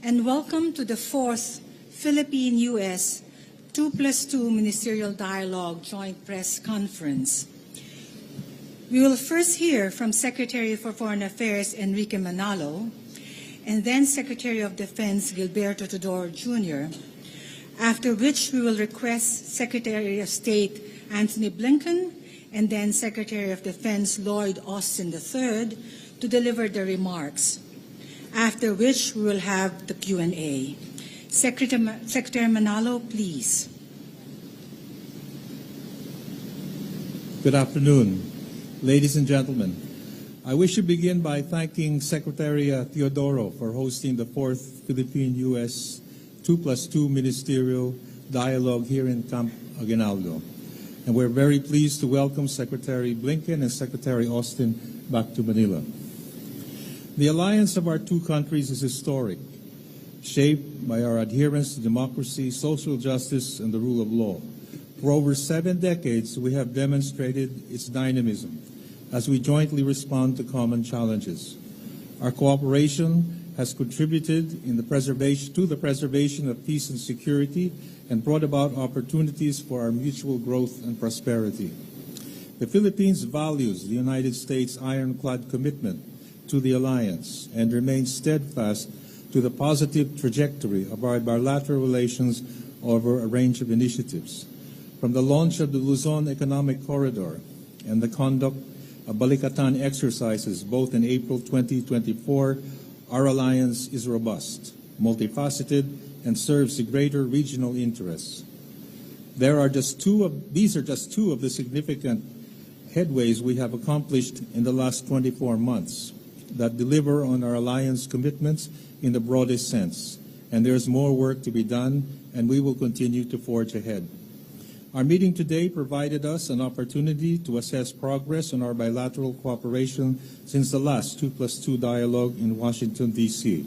and welcome to the 4th Philippine-U.S. 2+2 Ministerial Dialogue Joint Press Conference. We will first hear from Secretary for Foreign Affairs Enrique Manalo, and then Secretary of Defense Gilbert Teodoro Jr., after which we will request Secretary of State Antony Blinken and then Secretary of Defense Lloyd III to deliver their remarks, after which we will have the Q&A. Secretary Manalo, please. Good afternoon, ladies and gentlemen. I wish to begin by thanking Secretary Teodoro for hosting the 4th Philippine-U.S. 2+2 Ministerial Dialogue here in Camp Aguinaldo. And we're very pleased to welcome Secretary Blinken and Secretary Austin back to Manila. The alliance of our two countries is historic, shaped by our adherence to democracy, social justice, and the rule of law. For over 7 decades, we have demonstrated its dynamism as we jointly respond to common challenges. Our cooperation has contributed to the preservation of peace and security and brought about opportunities for our mutual growth and prosperity. The Philippines values the United States' ironclad commitment to the alliance and remains steadfast to the positive trajectory of our bilateral relations over a range of initiatives. From the launch of the Luzon Economic Corridor and the conduct of Balikatan exercises both in April 2024, our alliance is robust, multifaceted, and serves the greater regional interests. These are just two of the significant headways we have accomplished in the last 24 months that deliver on our alliance commitments in the broadest sense. And there's more work to be done, and we will continue to forge ahead. Our meeting today provided us an opportunity to assess progress on our bilateral cooperation since the last 2+2 dialogue in Washington, D.C.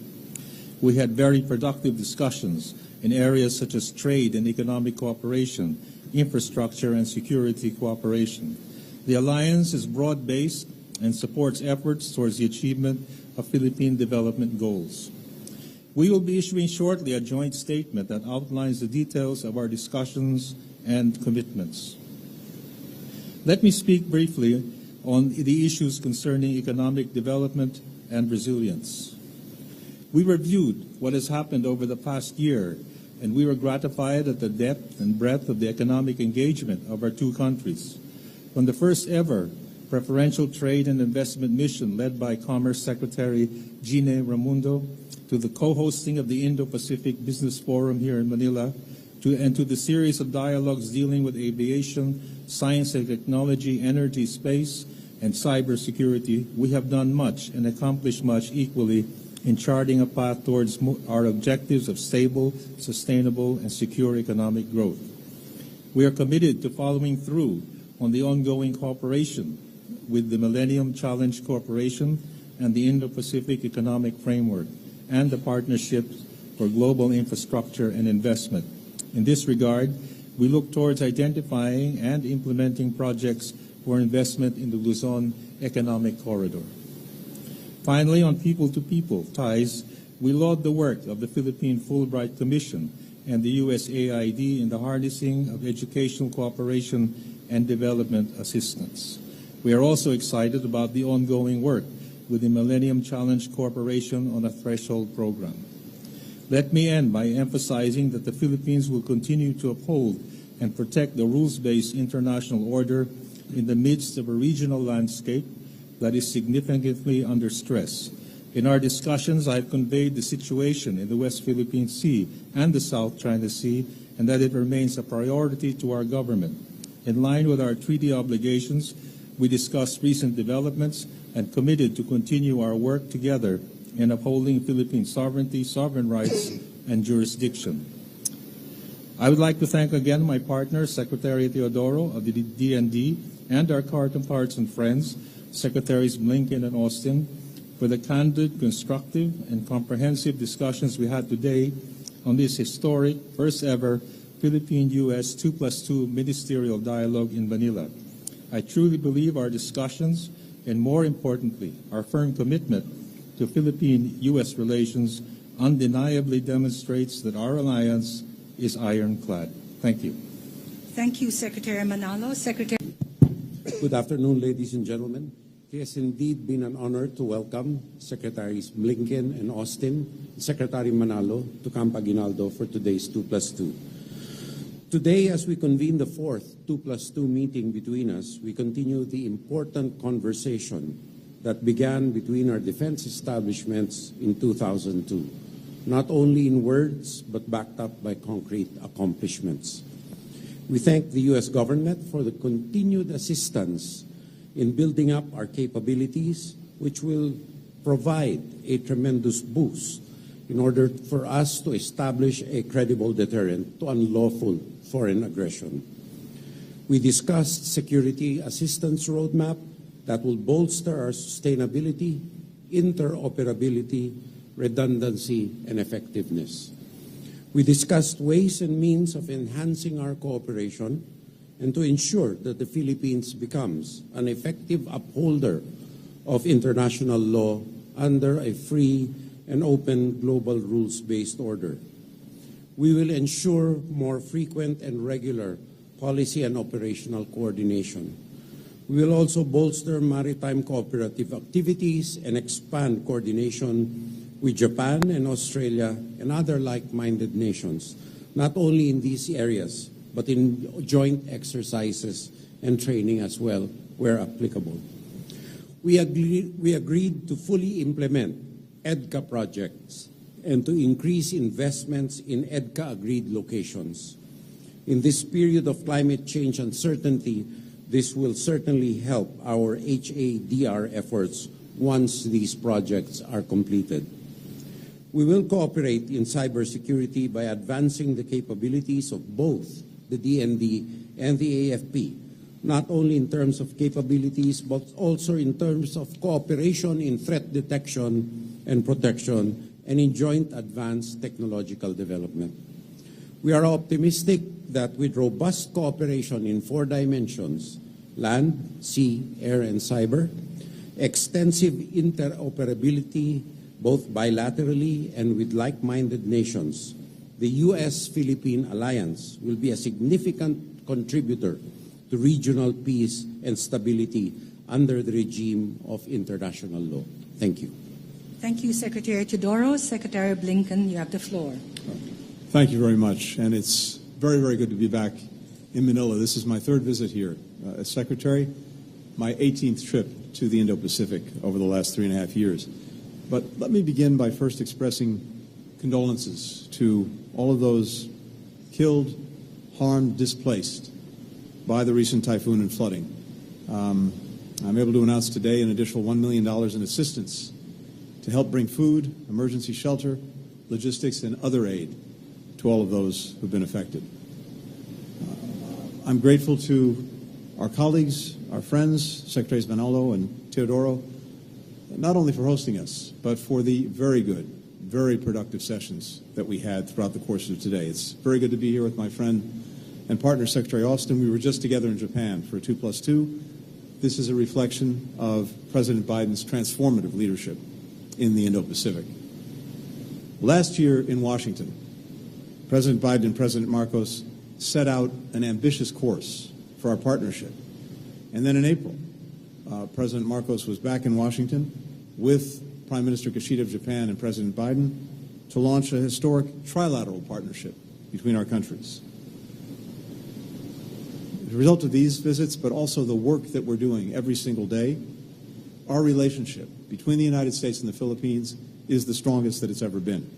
We had very productive discussions in areas such as trade and economic cooperation, infrastructure, and security cooperation. The alliance is broad-based and supports efforts towards the achievement of Philippine development goals. We will be issuing shortly a joint statement that outlines the details of our discussions and commitments. Let me speak briefly on the issues concerning economic development and resilience. We reviewed what has happened over the past year, and we were gratified at the depth and breadth of the economic engagement of our two countries. From the first ever preferential trade and investment mission led by Commerce Secretary Gine Ramundo to the co-hosting of the Indo-Pacific Business Forum here in Manila, and to the series of dialogues dealing with aviation, science and technology, energy, space, and cybersecurity, we have done much and accomplished much equally in charting a path towards our objectives of stable, sustainable, and secure economic growth. We are committed to following through on the ongoing cooperation with the Millennium Challenge Corporation and the Indo-Pacific Economic Framework and the Partnerships for Global Infrastructure and Investment. In this regard, we look towards identifying and implementing projects for investment in the Luzon Economic Corridor. Finally, on people-to-people ties, we laud the work of the Philippine Fulbright Commission and the USAID in the harnessing of educational cooperation and development assistance. We are also excited about the ongoing work with the Millennium Challenge Corporation on a threshold program. Let me end by emphasizing that the Philippines will continue to uphold and protect the rules-based international order in the midst of a regional landscape that is significantly under stress. In our discussions, I have conveyed the situation in the West Philippine Sea and the South China Sea, and that it remains a priority to our government. In line with our treaty obligations, we discussed recent developments and committed to continue our work together in upholding Philippine sovereignty, sovereign rights, and jurisdiction. I would like to thank again my partner, Secretary Teodoro of the DND, and our counterparts and friends, Secretaries Blinken and Austin, for the candid, constructive, and comprehensive discussions we had today on this historic, first ever Philippine-U.S. 2+2 Ministerial Dialogue in Manila. I truly believe our discussions, and more importantly, our firm commitment to Philippine-U.S. relations undeniably demonstrates that our alliance is ironclad. Thank you. Thank you, Secretary Manalo. Secretary. Good afternoon, ladies and gentlemen. It has indeed been an honor to welcome Secretaries Blinken and Austin, and Secretary Manalo to Camp Aguinaldo for today's 2+2. Today, as we convene the fourth 2+2 meeting between us, we continue the important conversation that began between our defense establishments in 2002, not only in words, but backed up by concrete accomplishments. We thank the U.S. government for the continued assistance in building up our capabilities, which will provide a tremendous boost in order for us to establish a credible deterrent to unlawful foreign aggression. We discussed security assistance roadmap that will bolster our sustainability, interoperability, redundancy, and effectiveness. We discussed ways and means of enhancing our cooperation and to ensure that the Philippines becomes an effective upholder of international law under a free and open global rules-based order. We will ensure more frequent and regular policy and operational coordination. We will also bolster maritime cooperative activities and expand coordination with Japan and Australia and other like-minded nations, not only in these areas, but in joint exercises and training as well, where applicable. We agreed to fully implement EDCA projects and to increase investments in EDCA-agreed locations. In this period of climate change uncertainty, this will certainly help our HADR efforts once these projects are completed. We will cooperate in cybersecurity by advancing the capabilities of both the DND and the AFP, not only in terms of capabilities, but also in terms of cooperation in threat detection and protection and in joint advanced technological development. We are optimistic that with robust cooperation in 4 dimensions, land, sea, air, and cyber, extensive interoperability both bilaterally and with like-minded nations, the U.S.-Philippine alliance will be a significant contributor to regional peace and stability under the regime of international law. Thank you. Thank you, Secretary Teodoro. Secretary Blinken, you have the floor. Thank you very much, and it's very, very good to be back in Manila. This is my 3rd visit here as Secretary, my 18th trip to the Indo-Pacific over the last 3.5 years. But let me begin by first expressing condolences to all of those killed, harmed, displaced by the recent typhoon and flooding. I'm able to announce today an additional $1 million in assistance to help bring food, emergency shelter, logistics, and other aid to all of those who've been affected. I'm grateful to our colleagues, our friends, Secretaries Manalo and Teodoro, not only for hosting us, but for the very good, very productive sessions that we had throughout the course of today. It's very good to be here with my friend and partner, Secretary Austin. We were just together in Japan for a 2+2. This is a reflection of President Biden's transformative leadership in the Indo-Pacific. Last year in Washington, President Biden and President Marcos set out an ambitious course for our partnership. And then in April, President Marcos was back in Washington with Prime Minister Kishida of Japan and President Biden to launch a historic trilateral partnership between our countries. As a result of these visits, but also the work that we're doing every single day, our relationship between the United States and the Philippines is the strongest that it's ever been.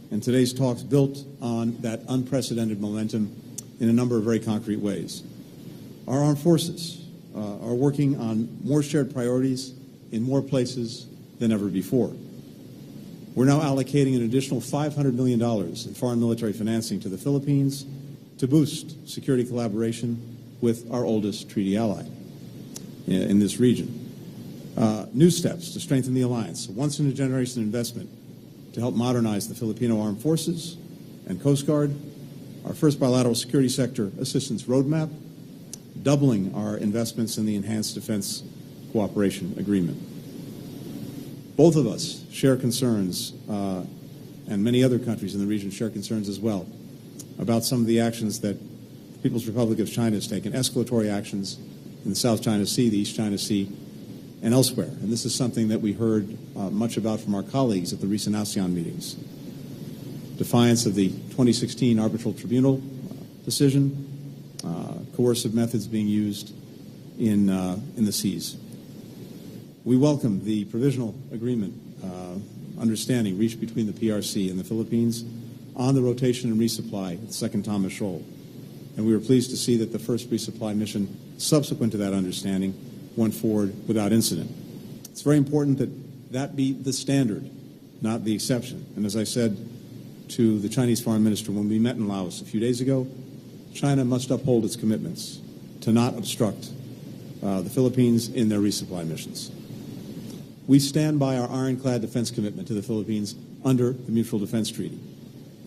And today's talks built on that unprecedented momentum in a number of very concrete ways. Our armed forces are working on more shared priorities in more places than ever before. We're now allocating an additional $500 million in foreign military financing to the Philippines to boost security collaboration with our oldest treaty ally in this region. New steps to strengthen the alliance, a once-in-a-generation investment to help modernize the Filipino Armed Forces and Coast Guard, our first bilateral security sector assistance roadmap, doubling our investments in the Enhanced Defense Cooperation Agreement. Both of us share concerns and and many other countries in the region share concerns as well about some of the actions that the People's Republic of China has taken, escalatory actions in the South China Sea, the East China Sea, and elsewhere. And this is something that we heard much about from our colleagues at the recent ASEAN meetings. Defiance of the 2016 arbitral tribunal decision, coercive methods being used in the seas. We welcome the provisional agreement, understanding reached between the PRC and the Philippines on the rotation and resupply at the Second Thomas Shoal. And we were pleased to see that the first resupply mission subsequent to that understanding went forward without incident. It's very important that that be the standard, not the exception. And as I said to the Chinese Foreign Minister when we met in Laos a few days ago, China must uphold its commitments to not obstruct the Philippines in their resupply missions. We stand by our ironclad defense commitment to the Philippines under the Mutual Defense Treaty.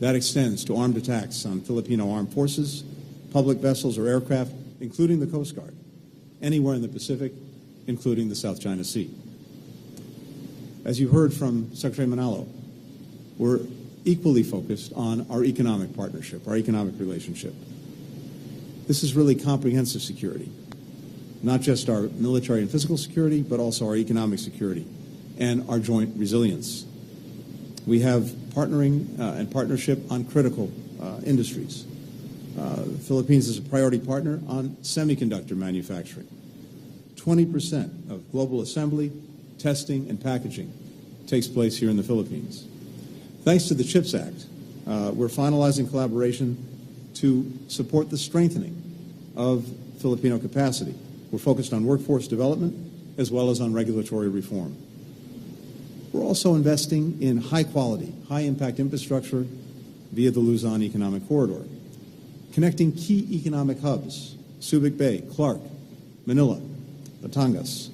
That extends to armed attacks on Filipino armed forces, public vessels or aircraft, including the Coast Guard, anywhere in the Pacific, including the South China Sea. As you heard from Secretary Manalo, we're equally focused on our economic partnership, our economic relationship. This is really comprehensive security, not just our military and physical security, but also our economic security and our joint resilience. We have partnering and partnership on critical industries. The Philippines is a priority partner on semiconductor manufacturing. 20% of global assembly, testing, and packaging takes place here in the Philippines. Thanks to the CHIPS Act, we're finalizing collaboration to support the strengthening of Filipino capacity. We're focused on workforce development as well as on regulatory reform. We're also investing in high-quality, high-impact infrastructure via the Luzon Economic Corridor, connecting key economic hubs, Subic Bay, Clark, Manila, Batangas,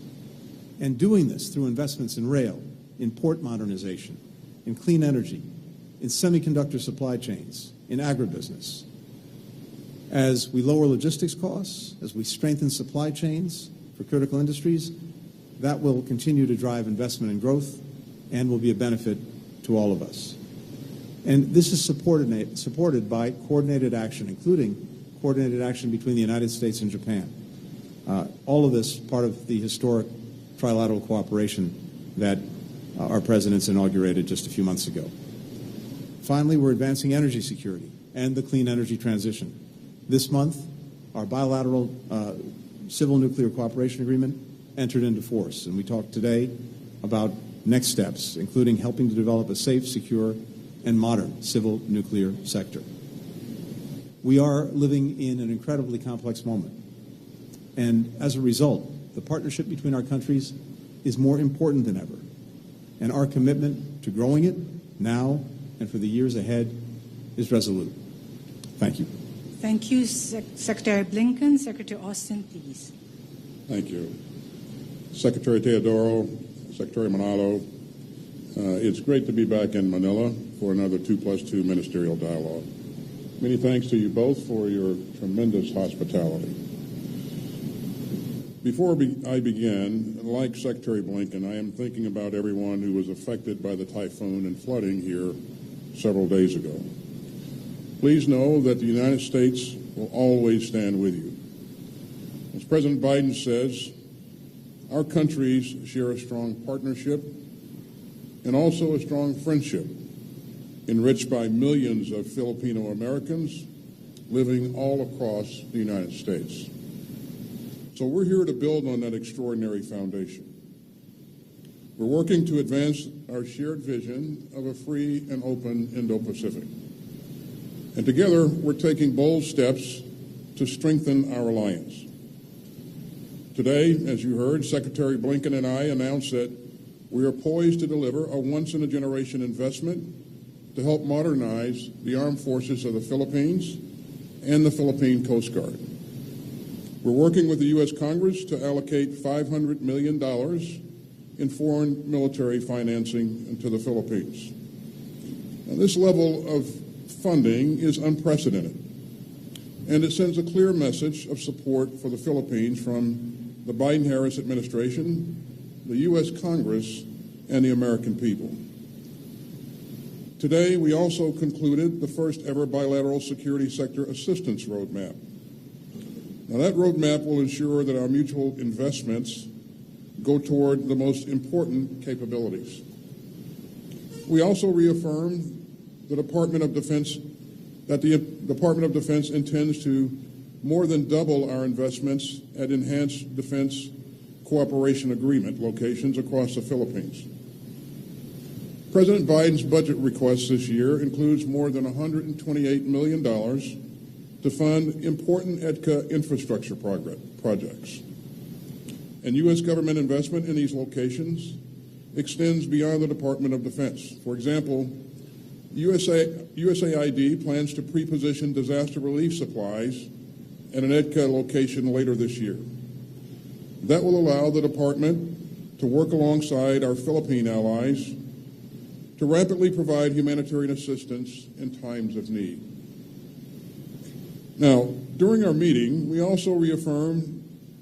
and doing this through investments in rail, in port modernization, in clean energy, in semiconductor supply chains, in agribusiness. As we lower logistics costs, as we strengthen supply chains for critical industries, that will continue to drive investment and growth and will be a benefit to all of us. And this is supported by coordinated action, including coordinated action between the United States and Japan. All of this part of the historic trilateral cooperation that our presidents inaugurated just a few months ago. Finally, we're advancing energy security and the clean energy transition. This month, our bilateral civil nuclear cooperation agreement entered into force, and we talked today about next steps, including helping to develop a safe, secure, and modern civil nuclear sector. We are living in an incredibly complex moment, and as a result, the partnership between our countries is more important than ever, and our commitment to growing it now and for the years ahead is resolute. Thank you. Thank you, Secretary Blinken. Secretary Austin, please. Thank you. Secretary Teodoro, Secretary Manalo, it's great to be back in Manila for another 2+2 ministerial dialogue. Many thanks to you both for your tremendous hospitality. Before I begin, like Secretary Blinken, I am thinking about everyone who was affected by the typhoon and flooding here several days ago. Please know that the United States will always stand with you. As President Biden says, our countries share a strong partnership and also a strong friendship, enriched by millions of Filipino Americans living all across the United States. So we're here to build on that extraordinary foundation. We're working to advance our shared vision of a free and open Indo-Pacific. And together, we're taking bold steps to strengthen our alliance. Today, as you heard, Secretary Blinken and I announced that we are poised to deliver a once-in-a-generation investment to help modernize the armed forces of the Philippines and the Philippine Coast Guard. We're working with the U.S. Congress to allocate $500 million in foreign military financing to the Philippines. Now, this level of funding is unprecedented, and it sends a clear message of support for the Philippines from the Biden-Harris administration, the U.S. Congress, and the American people. Today, we also concluded the first ever bilateral security sector assistance roadmap. Now, that roadmap will ensure that our mutual investments go toward the most important capabilities. We also reaffirmed the Department of Defense that the Department of Defense intends to more than double our investments at enhanced defense cooperation agreement locations across the Philippines. President Biden's budget request this year includes more than $128 million to fund important EDCA infrastructure projects. And U.S. government investment in these locations extends beyond the Department of Defense. For example, USAID plans to pre-position disaster relief supplies at an EDCA location later this year. That will allow the department to work alongside our Philippine allies to rapidly provide humanitarian assistance in times of need. Now, during our meeting, we also reaffirmed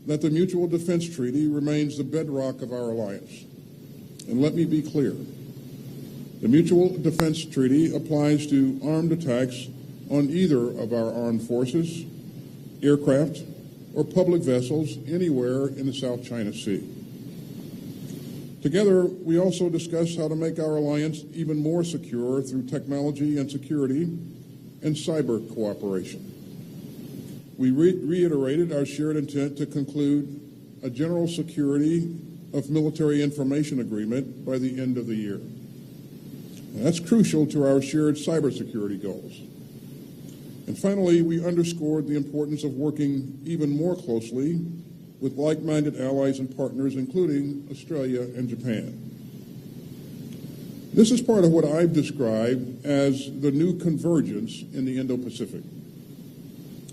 that the Mutual Defense Treaty remains the bedrock of our alliance. And let me be clear. The Mutual Defense Treaty applies to armed attacks on either of our armed forces, aircraft, or public vessels anywhere in the South China Sea. Together, we also discussed how to make our alliance even more secure through technology and security and cyber cooperation. We reiterated our shared intent to conclude a general security of military information agreement by the end of the year. Now, that's crucial to our shared cybersecurity goals. And finally, we underscored the importance of working even more closely with like-minded allies and partners, including Australia and Japan. This is part of what I've described as the new convergence in the Indo-Pacific.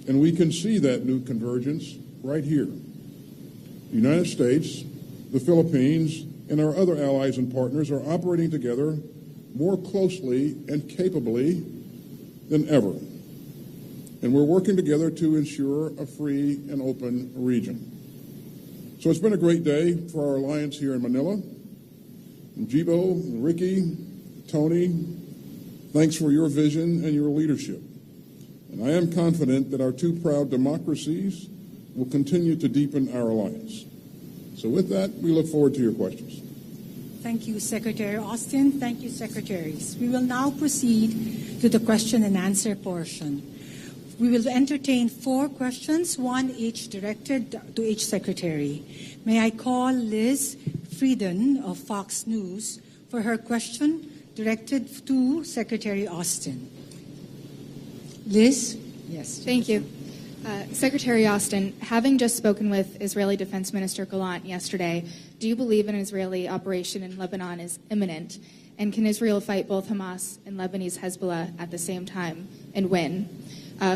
And we can see that new convergence right here. The United States, the Philippines, and our other allies and partners are operating together more closely and capably than ever. And we're working together to ensure a free and open region. So it's been a great day for our alliance here in Manila. And Jibo, Enrique, Tony, thanks for your vision and your leadership. And I am confident that our two proud democracies will continue to deepen our alliance. So with that, we look forward to your questions. Thank you, Secretary Austin. Thank you, Secretaries. We will now proceed to the question and answer portion. We will entertain 4 questions, 1 each directed to each Secretary. May I call Liz Frieden of Fox News for her question directed to Secretary Austin. Liz? Yes. Thank you. Secretary Austin, having just spoken with Israeli Defense Minister Gallant yesterday, do you believe an Israeli operation in Lebanon is imminent? And can Israel fight both Hamas and Lebanese Hezbollah at the same time and win?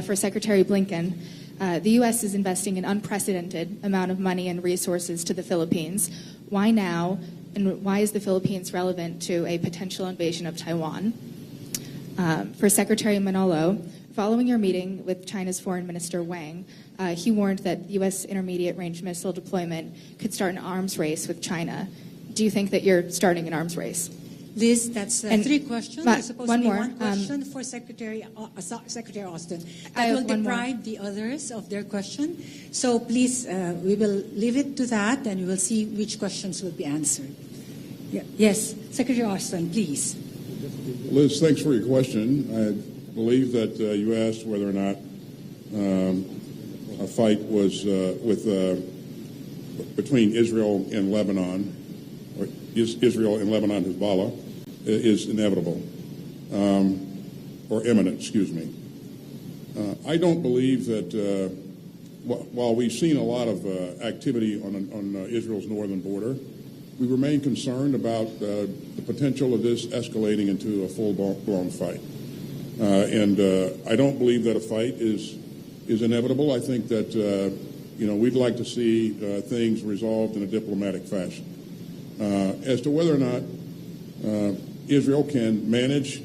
For Secretary Blinken, the U.S. is investing an unprecedented amount of money and resources to the Philippines. Why now, and why is the Philippines relevant to a potential invasion of Taiwan? For Secretary Manalo, following your meeting with China's Foreign Minister Wang, he warned that U.S. intermediate-range missile deployment could start an arms race with China. Do you think that you're starting an arms race? Liz, that's 3 questions. It's supposed to be more. 1 question for Secretary Austin. I That will have one more. deprive the others of their question. So please, we will leave it to that, and we will see which questions will be answered. Yeah. Yes, Secretary Austin, please. Liz, thanks for your question. I believe that you asked whether or not a fight was between Israel and Lebanon, or Israel and Lebanon Hezbollah, is inevitable, or imminent, excuse me. I don't believe that, while we've seen a lot of activity on Israel's northern border, we remain concerned about the potential of this escalating into a full-blown fight. And I don't believe that a fight is inevitable. I think that, we'd like to see things resolved in a diplomatic fashion. As to whether or not Israel can manage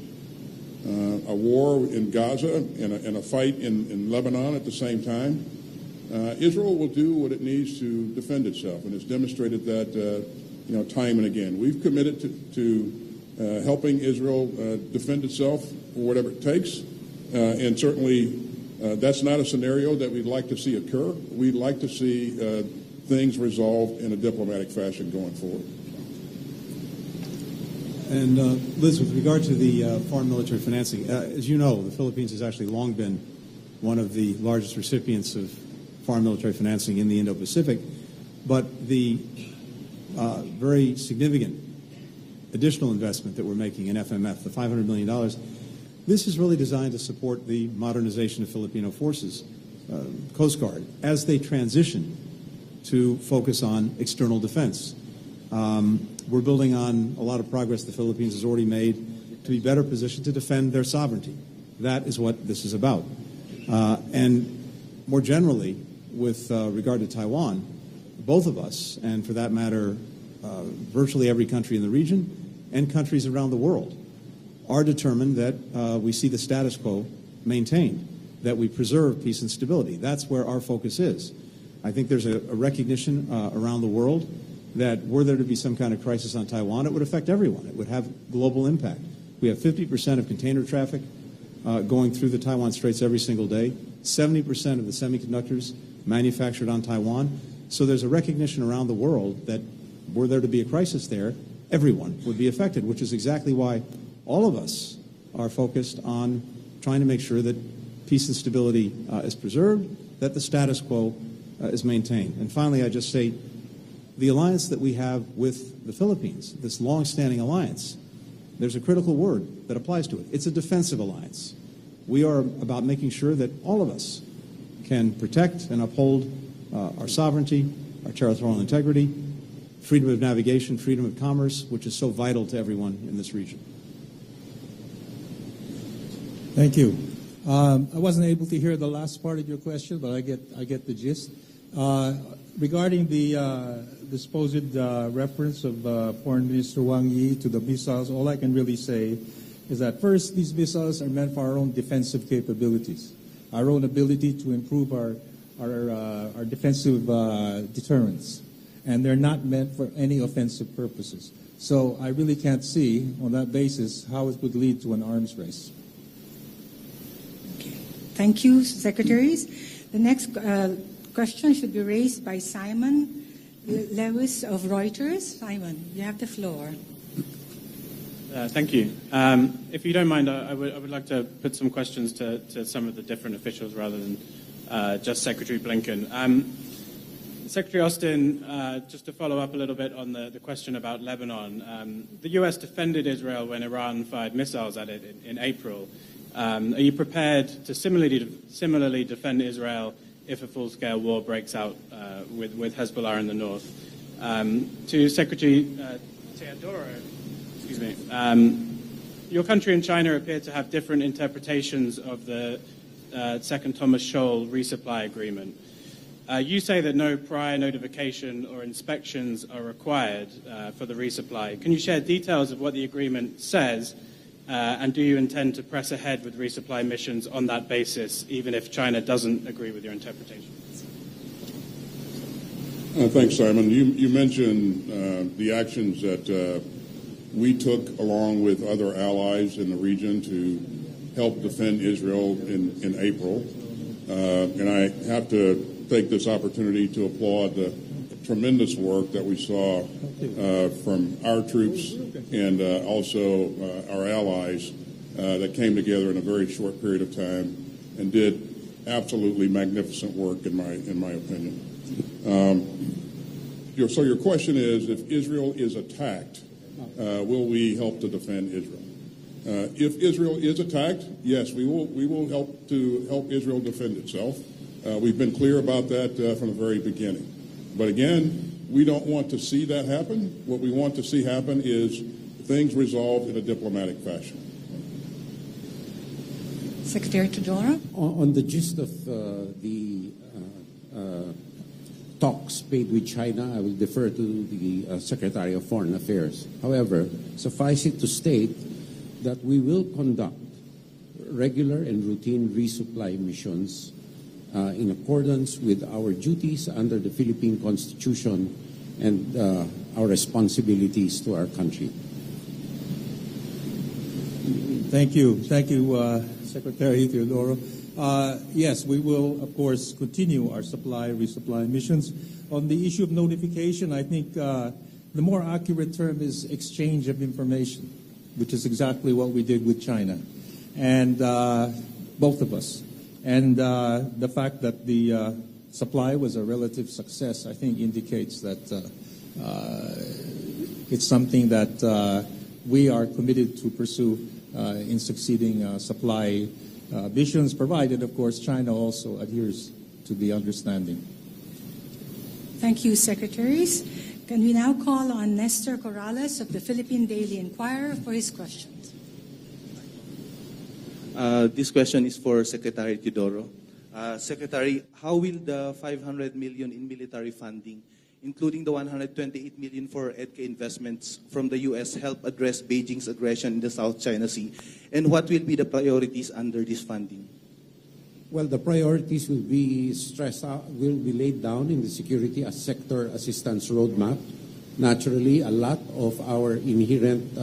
a war in Gaza and a fight in Lebanon at the same time, Israel will do what it needs to defend itself, and it's demonstrated that time and again. We've committed to helping Israel defend itself for whatever it takes. And certainly that's not a scenario that we'd like to see occur. We'd like to see things resolved in a diplomatic fashion going forward. And Liz, with regard to the foreign military financing, as you know, the Philippines has actually long been one of the largest recipients of foreign military financing in the Indo-Pacific. But the very significant additional investment that we're making in FMF, the $500 million, this is really designed to support the modernization of Filipino forces, Coast Guard, as they transition to focus on external defense. We're building on a lot of progress the Philippines has already made to be better positioned to defend their sovereignty. That is what this is about. And more generally, with regard to Taiwan, both of us, and for that matter, virtually every country in the region and countries around the world, are determined that we see the status quo maintained, that we preserve peace and stability. That's where our focus is. I think there's a recognition around the world that were there to be some kind of crisis on Taiwan, it would affect everyone. It would have global impact. We have 50% of container traffic going through the Taiwan Straits every single day, 70% of the semiconductors manufactured on Taiwan. So there's a recognition around the world that were there to be a crisis there, everyone would be affected, which is exactly why all of us are focused on trying to make sure that peace and stability is preserved, that the status quo is maintained. And finally, I just say the alliance that we have with the Philippines, this long-standing alliance, there's a critical word that applies to it. It's a defensive alliance. We are about making sure that all of us can protect and uphold our sovereignty, our territorial integrity, freedom of navigation, freedom of commerce, which is so vital to everyone in this region. Thank you. I wasn't able to hear the last part of your question, but I get the gist. Regarding the supposed reference of Foreign Minister Wang Yi to the missiles, all I can really say is that first, these missiles are meant for our own defensive capabilities, our own ability to improve our defensive deterrence, and they're not meant for any offensive purposes. So I really can't see, on that basis, how it would lead to an arms race. Okay. Thank you, Secretaries. The next question should be raised by Simon Lewis of Reuters. Simon, you have the floor. Thank you. If you don't mind, I would like to put some questions to some of the different officials rather than just Secretary Blinken. Secretary Austin, just to follow up a little bit on the question about Lebanon, the U.S. defended Israel when Iran fired missiles at it in April. Are you prepared to similarly defend Israel if a full-scale war breaks out with Hezbollah in the north? To Secretary Teodoro, excuse me, your country and China appear to have different interpretations of the Second Thomas Shoal resupply agreement. You say that no prior notification or inspections are required for the resupply. Can you share details of what the agreement says, and do you intend to press ahead with resupply missions on that basis, even if China doesn't agree with your interpretation? Thanks, Simon. You mentioned the actions that we took along with other allies in the region to help defend Israel in April. And I have to take this opportunity to applaud the tremendous work that we saw from our troops and also our allies that came together in a very short period of time and did absolutely magnificent work, in my opinion. So your question is, if Israel is attacked, will we help to defend Israel? If Israel is attacked, yes, we will help Israel defend itself. We've been clear about that from the very beginning. But again, we don't want to see that happen. What we want to see happen is things resolved in a diplomatic fashion. Secretary Teodoro. On the gist of the talks made with China, I will defer to the Secretary of Foreign Affairs. However, suffice it to state that we will conduct regular and routine resupply missions in accordance with our duties under the Philippine Constitution and our responsibilities to our country. Thank you, Secretary Teodoro. Yes, we will, of course, continue our resupply missions. On the issue of notification, I think the more accurate term is exchange of information, which is exactly what we did with China, and both of us. And the fact that the supply was a relative success, I think, indicates that it's something that we are committed to pursue in succeeding supply missions, provided, of course, China also adheres to the understanding. Thank you, Secretaries. Can we now call on Nestor Corrales of the Philippine Daily Inquirer for his questions? This question is for Secretary Teodoro. Secretary, how will the 500 million in military funding, including the 128 million for EDCA investments from the U.S., help address Beijing's aggression in the South China Sea? And what will be the priorities under this funding? Well, the priorities will be laid down in the security sector assistance roadmap. Naturally, a lot of our inherent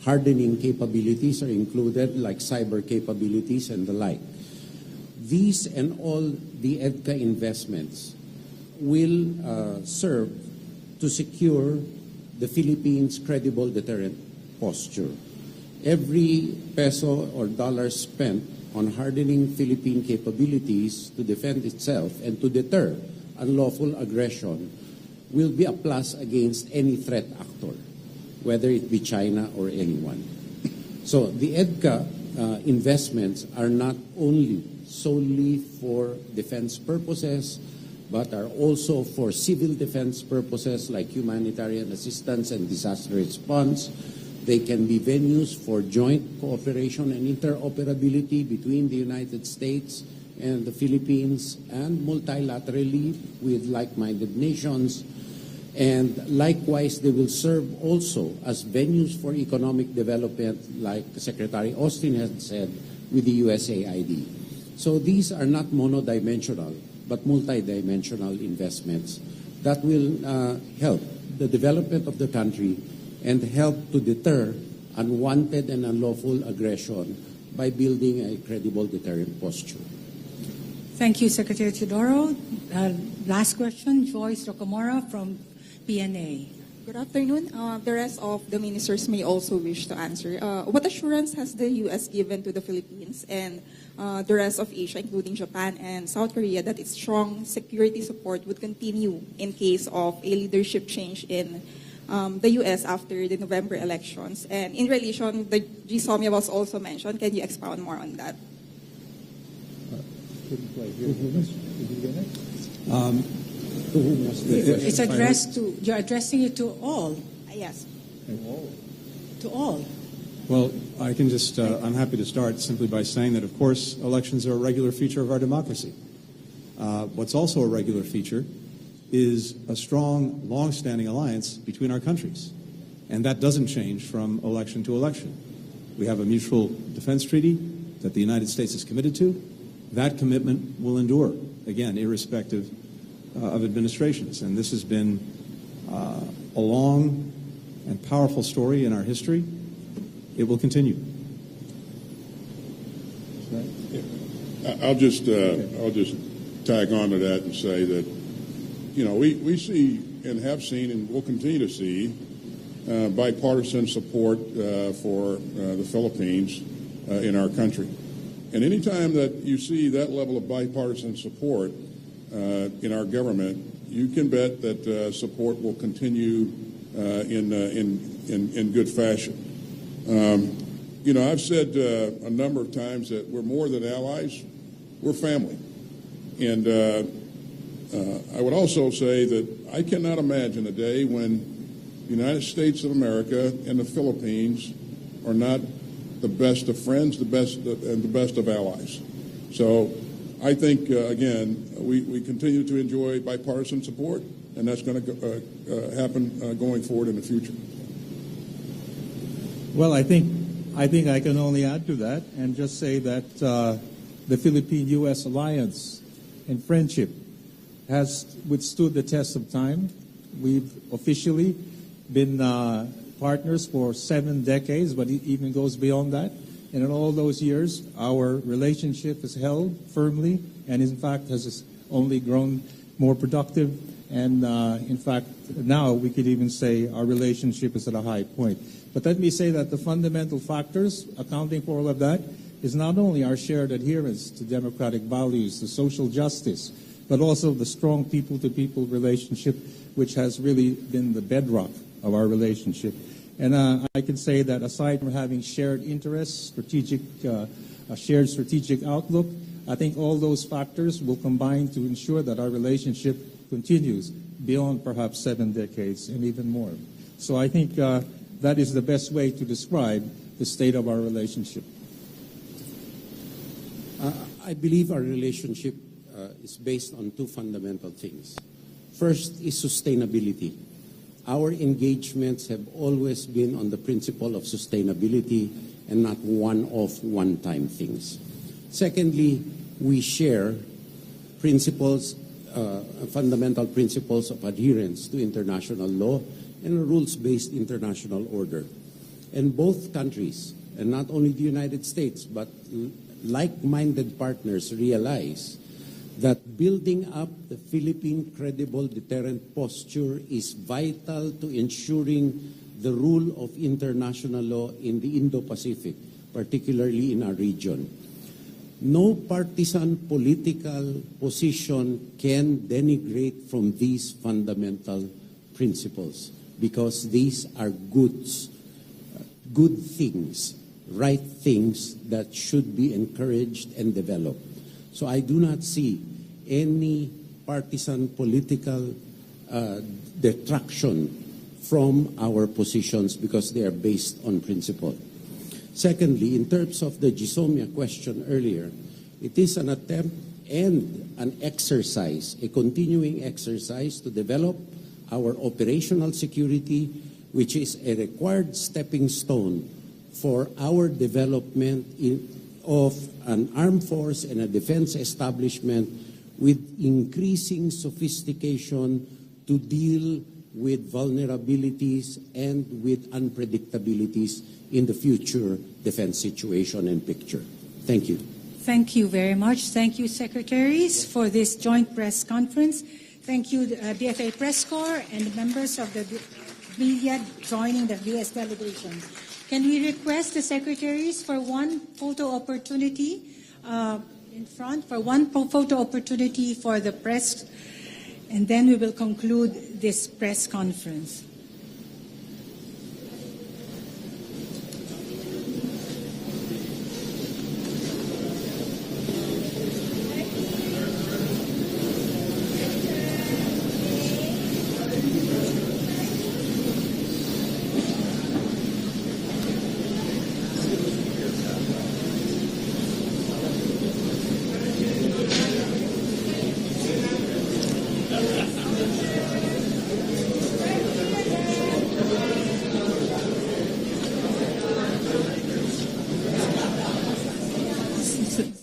hardening capabilities are included, like cyber capabilities and the like. These and all the EDCA investments will serve to secure the Philippines' credible deterrent posture. Every peso or dollar spent on hardening Philippine capabilities to defend itself and to deter unlawful aggression will be a plus against any threat actor, whether it be China or anyone. So the EDCA investments are not only solely for defense purposes, but are also for civil defense purposes like humanitarian assistance and disaster response. They can be venues for joint cooperation and interoperability between the United States and the Philippines, and multilaterally with like-minded nations. And likewise, they will serve also as venues for economic development, like Secretary Austin has said, with the USAID. So these are not monodimensional, but multidimensional investments that will help the development of the country and help to deter unwanted and unlawful aggression by building a credible deterrent posture. Thank you, Secretary Teodoro. Last question, Joyce Rocamora from PNA. Good afternoon. The rest of the ministers may also wish to answer. What assurance has the U.S. given to the Philippines and the rest of Asia, including Japan and South Korea, that its strong security support would continue in case of a leadership change in the U.S. after the November elections? And in relation, the GSOMIA was also mentioned. Can you expound more on that? It's addressed to, you're addressing it to all. Yes. To all. Well, I can just, I'm happy to start simply by saying that, of course, elections are a regular feature of our democracy. What's also a regular feature is a strong, long-standing alliance between our countries. And that doesn't change from election to election. We have a mutual defense treaty that the United States is committed to. That commitment will endure, again, irrespective of administrations. And this has been a long and powerful story in our history. It will continue. I'll just tag on to that and say that, you know, we see and have seen and will continue to see bipartisan support for the Philippines in our country. And anytime that you see that level of bipartisan support in our government, you can bet that support will continue in good fashion. You know, I've said a number of times that we're more than allies, we're family. And I would also say that I cannot imagine a day when the United States of America and the Philippines are not the best of friends, the best of allies. So I think, again, we continue to enjoy bipartisan support, and that's going to happen going forward in the future. Well, I think I can only add to that and just say that the Philippine-U.S. alliance and friendship has withstood the test of time. We've officially been partners for 7 decades, but it even goes beyond that. And in all those years, our relationship is held firmly and, in fact, has only grown more productive. And, in fact, now we could even say our relationship is at a high point. But let me say that the fundamental factors accounting for all of that is not only our shared adherence to democratic values, to social justice, but also the strong people-to-people relationship, which has really been the bedrock of our relationship. And I can say that aside from having shared interests, a shared strategic outlook, I think all those factors will combine to ensure that our relationship continues beyond perhaps 7 decades and even more. So I think that is the best way to describe the state of our relationship. I believe our relationship is based on 2 fundamental things. First is sustainability. Our engagements have always been on the principle of sustainability and not one-off, one-time things. Secondly, we share principles, fundamental principles of adherence to international law and a rules-based international order. And both countries, and not only the United States, but like-minded partners realize that building up the Philippine credible deterrent posture is vital to ensuring the rule of international law in the Indo-Pacific, particularly in our region. No partisan political position can denigrate from these fundamental principles because these are good things, right things that should be encouraged and developed. So I do not see any partisan political detraction from our positions because they are based on principle. Secondly, in terms of the Gisomia question earlier, it is an attempt and an exercise, a continuing exercise to develop our operational security, which is a required stepping stone for our development of an armed force and a defense establishment with increasing sophistication to deal with vulnerabilities and with unpredictabilities in the future defense situation and picture. Thank you. Thank you very much. Thank you, Secretaries, for this joint press conference. Thank you, DFA Press Corps and members of the media joining the VS delegation. Can we request the Secretaries for one photo opportunity in front, for one photo opportunity for the press, and then we will conclude this press conference.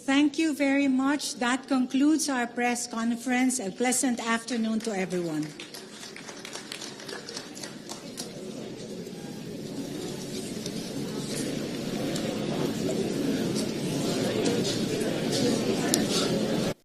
Thank you very much. That concludes our press conference. A pleasant afternoon to everyone.